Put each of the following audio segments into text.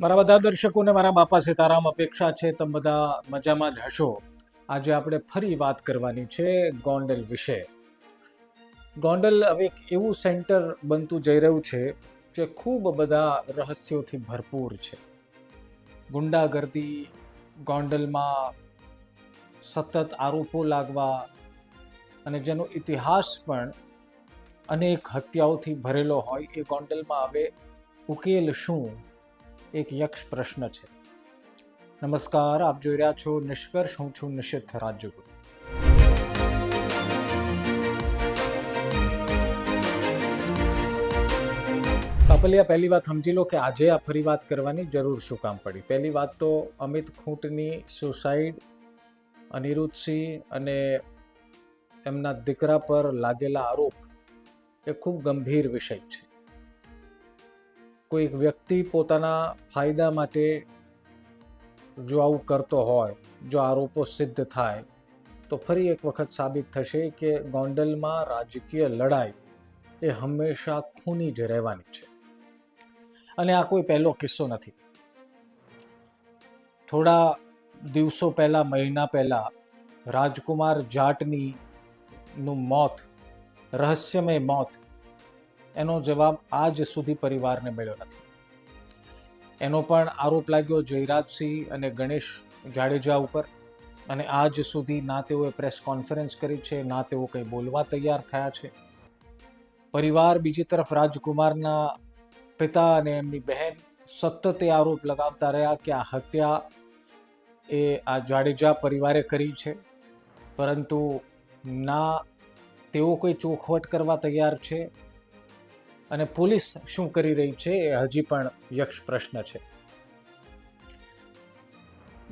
મારા બધા દર્શકોને મારા બાપા સીતારામ અપેક્ષા છે તમે બધા મજામાં જ હશો. આજે આપણે ફરી વાત કરવાની છે ગોંડલ વિશે. ગોંડલ હવે એક એવું સેન્ટર બનતું જઈ રહ્યું છે જે ખૂબ બધા રહસ્યોથી ભરપૂર છે. ગુંડાગર્દી, ગોંડલમાં સતત આરોપો લાગવા અને જેનો ઇતિહાસ પણ અનેક હત્યાઓથી ભરેલો હોય એ ગોંડલમાં હવે ઉકેલ શું? એક યક્ષ પ્રશ્ન છે. નમસ્કાર, આપ જોઈ રહ્યા છો નિષ્કર્ષ. હું છું નિશિત રાજ્યગુરુ. કાપલિયા, પહેલી વાત સમજી લો કે આજે આ ફરી વાત કરવાની જરૂર શું કામ પડી. પહેલી વાત તો અમિત ખૂંટની સુસાઇડ, અનિરુદ્ધસિંહ અને એમના દીકરા પર લાગેલા આરોપ એ ખૂબ ગંભીર વિષય છે. કોઈ વ્યક્તિ પોતાના ફાયદા માટે જો આવું કરતો હોય, જો આરોપો સિદ્ધ થાય તો ફરી એક વખત સાબિત થશે કે ગોંડલમાં રાજકીય લડાઈ એ હંમેશા ખૂની જ રહેવાની છે. અને આ કોઈ પહેલો કિસ્સો નથી. થોડા દિવસો પહેલા, મહિના પહેલા રાજકુમાર જાટની નું મોત, રહસ્યમય મોત, એનો જવાબ આજ સુધી પરિવારને મળ્યો નથી. એનો પણ આરોપ લાગ્યો જયરાજસિંહ અને ગણેશ જાડેજા ઉપર, અને આજ સુધી ના તેઓએ પ્રેસ કોન્ફરન્સ કરી છે, ના તેઓ કંઈ બોલવા તૈયાર થયા છે. પરિવાર બીજી તરફ રાજકુમારના પિતા અને એમની બહેન સતત એ આરોપ લગાવતા રહ્યા કે આ હત્યા એ આ જાડેજા પરિવારે કરી છે, પરંતુ ના તેઓ કોઈ ચોખવટ કરવા તૈયાર છે અને પોલીસ શું કરી રહી છે એ હજી પણ યક્ષ પ્રશ્ન છે.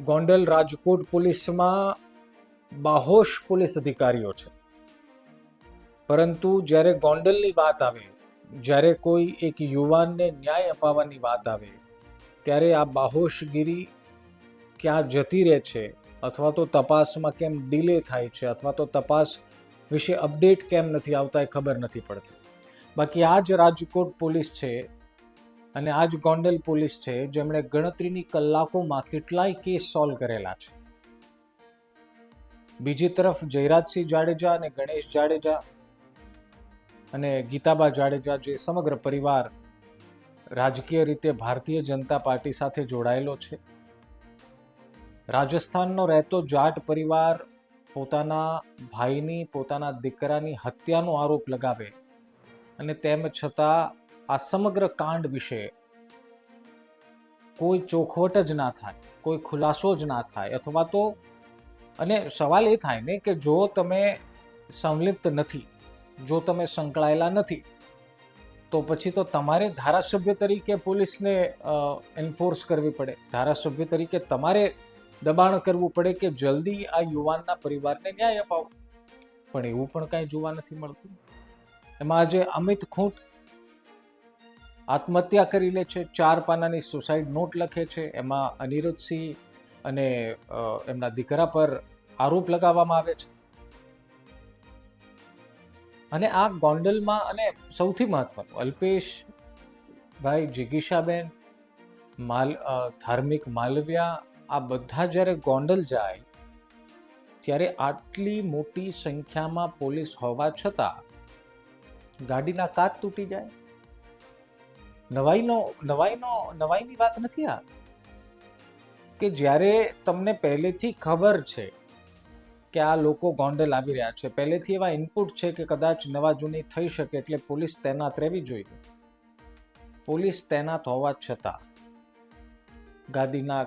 ગોંડલ રાજકોટ પોલીસમાં બાહોશ પોલીસ અધિકારીઓ છે, પરંતુ જ્યારે ગોંડલની વાત આવે, જ્યારે કોઈ એક યુવાનને ન્યાય અપાવવાની વાત આવે, ત્યારે આ બાહોશગીરી ક્યાં જતી રહે છે, અથવા તો તપાસમાં કેમ ડિલે થાય છે, અથવા તો તપાસ વિશે અપડેટ કેમ નથી આવતા એ ખબર નથી પડતી. બાકી આ જ રાજકોટ પોલીસ છે અને આ જ ગોંડલ પોલીસ છે જેમણે ગણતરીની કલાકોમાં કેટલાય કેસ સોલ્વ કરેલા છે. બીજી તરફ જયરાજસિંહ જાડેજા અને ગણેશ જાડેજા અને ગીતાબા જાડેજા, જે સમગ્ર પરિવાર રાજકીય રીતે ભારતીય જનતા પાર્ટી સાથે જોડાયેલો છે. રાજસ્થાનનો રહેતો જાટ પરિવાર પોતાના ભાઈની, પોતાના દીકરાની હત્યાનો આરોપ લગાવે અને તેમ છતાં આ સમગ્ર કાંડ વિશે કોઈ ચોખવટ જ ના થાય, કોઈ ખુલાસો જ ના થાય, અથવા તો અને સવાલ એ થાય ને કે જો તમે સંલિપ્ત નથી, જો તમે સંકળાયેલા નથી, તો પછી તો તમારે ધારાસભ્ય તરીકે પોલીસને એન્ફોર્સ કરવી પડે, ધારાસભ્ય તરીકે તમારે દબાણ કરવું પડે કે જલ્દી આ યુવાનના પરિવારને ન્યાય અપાવો. પણ એવું પણ કાંઈ જોવા નથી મળતું. એમાં આજે અમિત ખૂંટ આત્મહત્યા કરી લે છે, 4 પાનાની સુસાઇડ નોટ લખે છે, એમાં અનિરુદ્ધસિંહ અને એમના દીકરા પર આરોપ લગાવવામાં આવે છે. અને આ ગોંડલમાં, અને સૌથી મહત્વનું, અલ્પેશભાઈ, જિગીશાબેન, ધાર્મિક માલવિયા, આ બધા જ્યારે ગોંડલ જાય ત્યારે આટલી મોટી સંખ્યામાં પોલીસ હોવા છતાં ગાડીના કાચ તૂટી જાય. નવાઈની વાત નથી આ, કે જ્યારે તમને પહેલેથી ખબર છે કે આ લોકો ગોંડલ આવી રહ્યા છે, પહેલેથી એવા ઇનપુટ છે કે કદાચ નવા જૂની થઈ શકે, એટલે પોલીસ તૈનાત રહેવી જોઈએ. પોલીસ તૈનાત હોવા છતાં ગાડીના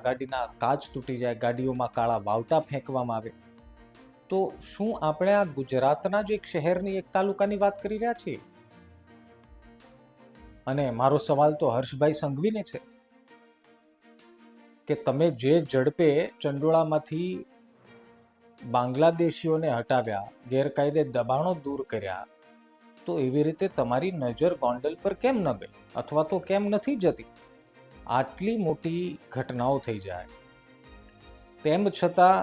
કાચ તૂટી જાય, ગાડીઓમાં કાળા વાવટા ફેંકવામાં આવે, તો શું આપણે આ ગુજરાતના જ એક શહેરની, એક તાલુકાની વાત કરી રહ્યા છીએ? અને મારો સવાલ તો હર્ષભાઈ સંઘવીને છે કે તમે જે ઝડપે ચંડોળામાંથી બાંગ્લાદેશીઓને હટાવ્યા, ગેરકાયદે દબાણો દૂર કર્યા, તો એવી રીતે તમારી નજર ગોંડલ પર કેમ ન ગઈ, અથવા તો કેમ નથી જતી? આટલી મોટી ઘટનાઓ થઈ જાય તેમ છતાં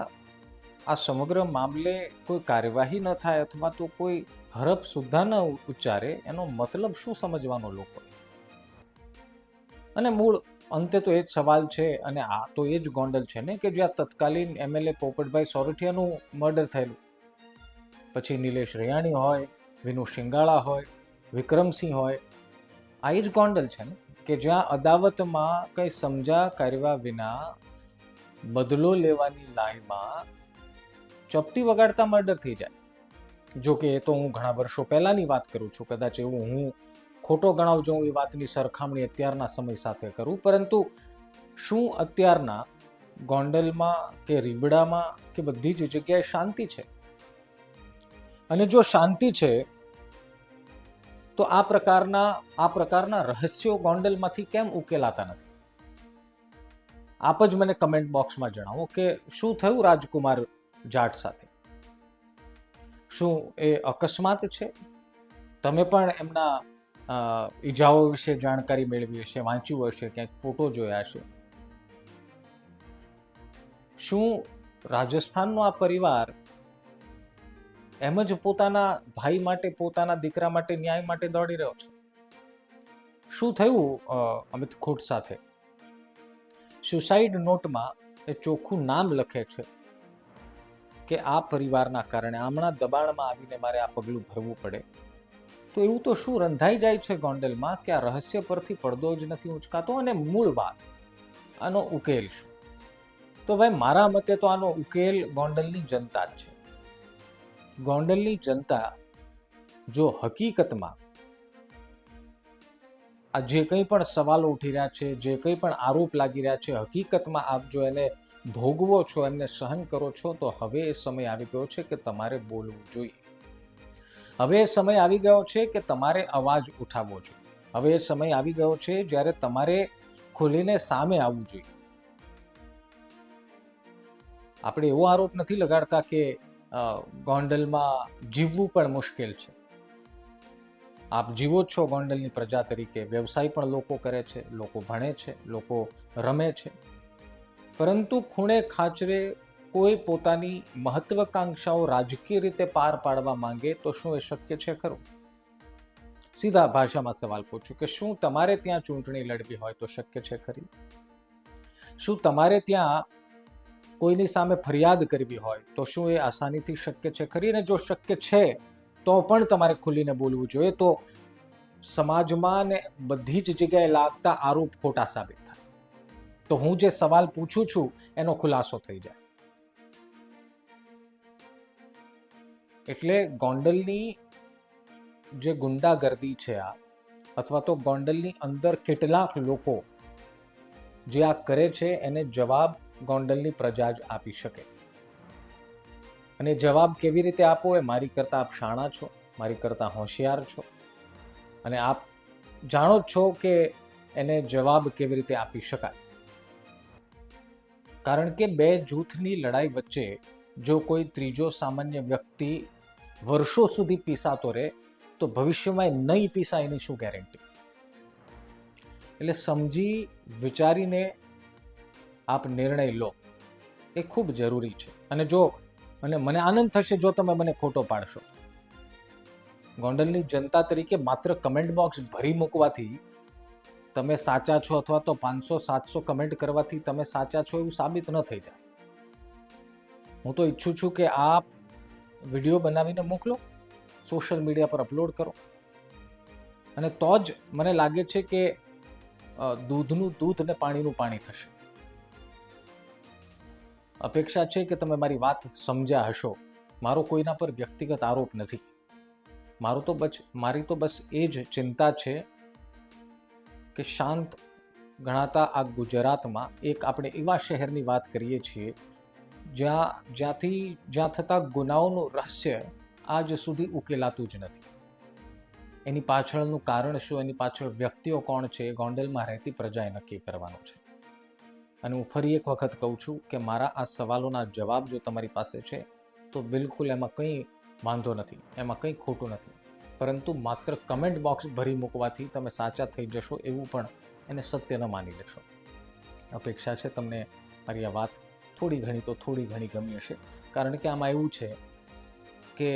આ સમગ્ર મામલે કોઈ કાર્યવાહી ન થાય, અથવા તો કોઈ હરફ સુદ્ધા ન ઉચ્ચારે, એનો મતલબ શું સમજવાનો લોકો? અને મૂળ અંતે તો એ જ સવાલ છે, અને આ તો એ જ ગોંડલ છે ને કે જ્યાં તત્કાલીન MLA પોપટભાઈ સોરઠિયાનું મર્ડર થયેલું. પછી નિલેશ રૈયાણી હોય, વિનુ શિંગાળા હોય, વિક્રમસિંહ હોય, આ એ જ ગોંડલ છે ને કે જ્યાં અદાવતમાં કંઈ સમજા કર્યા વિના બદલો લેવાની લાઈમાં ચપટી વગાડતા મર્ડર થઈ જાય. જો કે એ તો હું ઘણા વર્ષો પહેલાની વાત કરું છું, કદાચ એવું હું ખોટો ગણાવજો હું એ વાતની સરખામણી અત્યારના સમય સાથે કરું, પરંતુ શું અત્યારના ગોંડલમાં કે રીબડામાં કે બધી જ જગ્યાએ શાંતિ છે? અને જો શાંતિ છે તો આ પ્રકારના રહસ્યો ગોંડલમાંથી કેમ ઉકેલાતા નથી? આપ જ મને કમેન્ટ બોક્સમાં જણાવો કે શું થયું રાજકુમાર જાટ સાથે? શું એ અકસ્માત છે? તમે પણ એમના ઈજાઓ વિશે જાણકારી મેળવી હશે, વાંચ્યું હશે, ક્યાંક ફોટો જોયા હશે. શું રાજસ્થાનનો આ પરિવાર એમ જ પોતાના ભાઈ માટે, પોતાના દીકરા માટે, ન્યાય માટે દોડી રહ્યો છે? શું થયું અમિત ખોટ સાથે? સુસાઇડ નોટમાં એ ચોખ્ખું નામ લખે છે કે આ પરિવારના કારણે, આમના દબાણમાં આવીને મારે આ પગલું ભરવું પડે. તો એવું તો શું રંધાઈ જાય છે ગોંડલમાં કે આ રહસ્ય પરથી પડદો જ નથી ઉંચકાતો? અને મૂળ વાત, આનો ઉકેલ શું? તો ભાઈ મારા મતે તો આનો ઉકેલ ગોંડલની જનતા જ છે. ગોંડલની જનતા જો હકીકતમાં આ જે કંઈ પણ સવાલો ઉઠી રહ્યા છે, જે કંઈ પણ આરોપ લાગી રહ્યા છે, હકીકતમાં આપ જો એને ભોગવો છો, એમને સહન કરો છો, તો હવે એ સમય આવી ગયો છે કે તમારે બોલવું જોઈએ. હવે એ સમય આવી ગયો છે કે તમારે અવાજ ઉઠાવવો જોઈએ. હવે એ સમય આવી ગયો છે જ્યારે તમારે ખુલીને સામે આવવું જોઈએ. આપણે એવો આરોપ નથી લગાડતા કે ગોંડલમાં જીવવું પણ મુશ્કેલ છે. આપ જીવો જ છો ગોંડલની પ્રજા તરીકે, વ્યવસાય પણ લોકો કરે છે, લોકો ભણે છે, લોકો રમે છે, પરંતુ ખૂણે ખાચરે કોઈ પોતાની મહત્વકાંક્ષાઓ રાજકીય રીતે પાર પાડવા માંગે તો શું એ શક્ય છે ખરું? સીધા ભાષામાં સવાલ પૂછું કે શું તમારે ત્યાં ચૂંટણી લડવી હોય તો શક્ય છે ખરી? શું તમારે ત્યાં કોઈની સામે ફરિયાદ કરવી હોય તો શું એ આસાનીથી શક્ય છે ખરી? અને જો શક્ય છે તો પણ તમારે ખુલીને બોલવું જોઈએ, તો સમાજમાં ને બધી જ જગ્યાએ લાગતા આરોપ ખોટા સાબિત થાય. તો હું જે સવાલ પૂછું છું એનો ખુલાસો થઈ જાય. એટલે ગોંડલની જે ગુંડાગર્દી છે આ, અથવા તો ગોંડલની અંદર કેટલાક લોકો જે આ કરે છે એને જવાબ ગોંડલની પ્રજા જ આપી શકે. અને જવાબ કેવી રીતે આપવો એ મારી કરતાં આપ શાણા છો, મારી કરતાં હોશિયાર છો, અને આપ જાણો જ છો કે એને જવાબ કેવી રીતે આપી શકાય. કારણ કે બે જૂથની લડાઈ વચ્ચે જો કોઈ ત્રીજો સામાન્ય વ્યક્તિ વર્ષો સુધી પીસાતો રહે તો ભવિષ્યમાં નહીં પીસાય એની શું ગેરંટી? એટલે સમજી વિચારીને આપ નિર્ણય લો, એ ખૂબ જરૂરી છે. અને મને આનંદ થશે જો તમે મને ખોટો પાડશો. ગોંડલની જનતા તરીકે માત્ર કમેન્ટ બોક્સ ભરી મૂકવાથી તમે સાચા છો, અથવા તો 500-700 કમેન્ટ કરવાથી તમે સાચા છો એવું સાબિત ન થઈ જાય. હું તો ઈચ્છું છું કે આપ વિડીયો બનાવીને મોકલો, સોશિયલ મીડિયા પર અપલોડ કરો, અને તો જ મને લાગે છે કે દૂધનું દૂધ અને પાણીનું પાણી થશે. અપેક્ષા છે કે તમે મારી વાત સમજ્યા હશો. મારો કોઈના પર વ્યક્તિગત આરોપ નથી. મારી તો બસ એ જ ચિંતા છે કે શાંત ગણાતા આ ગુજરાતમાં એક આપણે એવા શહેરની વાત કરીએ છીએ જ્યાં થતા ગુનાઓનું રહસ્ય આજ સુધી ઉકેલાતું જ નથી. એની પાછળનું કારણ શું, એની પાછળ વ્યક્તિઓ કોણ છે, એ ગોંડલમાં રહેતી પ્રજાએ નક્કી કરવાનું છે. અને હું ફરી એક વખત કહું છું કે મારા આ સવાલોના જવાબ જો તમારી પાસે છે તો બિલકુલ એમાં કંઈ વાંધો નથી, એમાં કંઈ ખોટું નથી, પરંતુ માત્ર કમેન્ટ બોક્સ ભરી મૂકવાથી તમે સાચા થઈ જશો એવું પણ એને સત્ય ન માની લેશો. અપેક્ષા છે તમને મારી આ વાત થોડી ઘણી ગમી હશે. કારણ કે આમાં એવું છે કે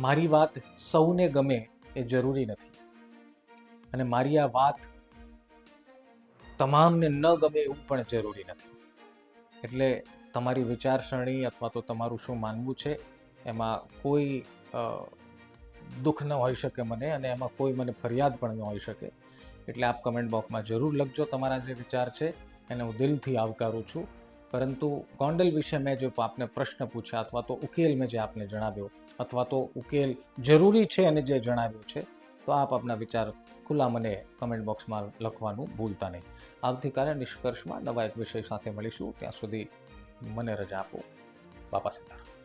મારી વાત સૌને ગમે એ જરૂરી નથી, અને મારી આ વાત તમામને ન ગમે એવું પણ જરૂરી નથી. એટલે તમારી વિચારસરણી અથવા તો તમારું શું માનવું છે એમાં કોઈ અ, દુઃખ ન હોઈ શકે મને, અને એમાં કોઈ મને ફરિયાદ પણ ન હોઈ શકે. એટલે આપ કમેન્ટ બોક્સમાં જરૂર લખજો તમારા જે વિચાર છે, એને હું દિલથી આવકારું છું. પરંતુ ગોંડલ વિશે મેં જે આપને પ્રશ્ન પૂછ્યા અથવા તો ઉકેલ મેં જે આપને જણાવ્યો, અથવા તો ઉકેલ જરૂરી છે અને જે જણાવ્યું છે, તો આપ આપના વિચાર ખુલ્લા મને કમેન્ટ બોક્સમાં લખવાનું ભૂલતા નહીં. આવતીકાલે નિષ્કર્ષમાં નવા એક વિષય સાથે મળીશું. ત્યાં સુધી મને રજા આપો. બાપા સીતારામ.